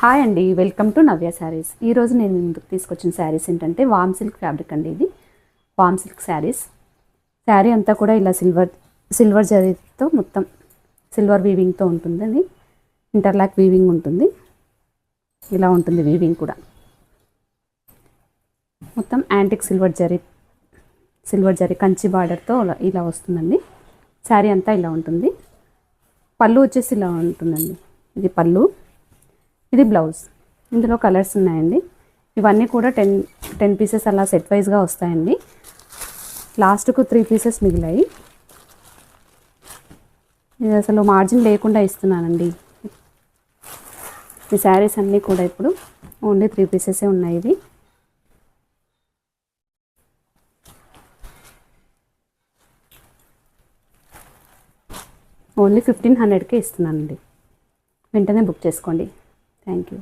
Hi అండి, welcome to నవ్య శారీస్. ఈరోజు నేను ముందుకు తీసుకొచ్చిన శారీస్ ఏంటంటే వామ్ సిల్క్ ఫ్యాబ్రిక్ అండి. ఇది వామ్ సిల్క్ శారీస్. శారీ అంతా కూడా ఇలా సిల్వర్ జరీతో మొత్తం సిల్వర్ వీవింగ్తో ఉంటుందండి. ఇంటర్లాక్ వీవింగ్ ఉంటుంది. ఇలా ఉంటుంది వీవింగ్ కూడా. మొత్తం యాంటిక్ సిల్వర్ జరీ కంచి బార్డర్తో ఇలా వస్తుందండి. శారీ అంతా ఇలా ఉంటుంది. పళ్ళు వచ్చేసి ఇలా ఉంటుందండి. ఇది పళ్ళు, ఇది బ్లౌజ్. ఇందులో కలర్స్ ఉన్నాయండి. ఇవన్నీ కూడా 10 పీసెస్ అలా సెట్ వైజ్గా వస్తాయండి. లాస్ట్కు 3 పీసెస్ మిగిలాయి. ఇది అసలు మార్జిన్ లేకుండా ఇస్తున్నానండి. ఈ శారీస్ అన్నీ కూడా ఇప్పుడు ఓన్లీ 3 పీసెసే ఉన్నాయి. ఇవి ఓన్లీ 1500కే ఇస్తున్నానండి. వెంటనే బుక్ చేసుకోండి. Thank you.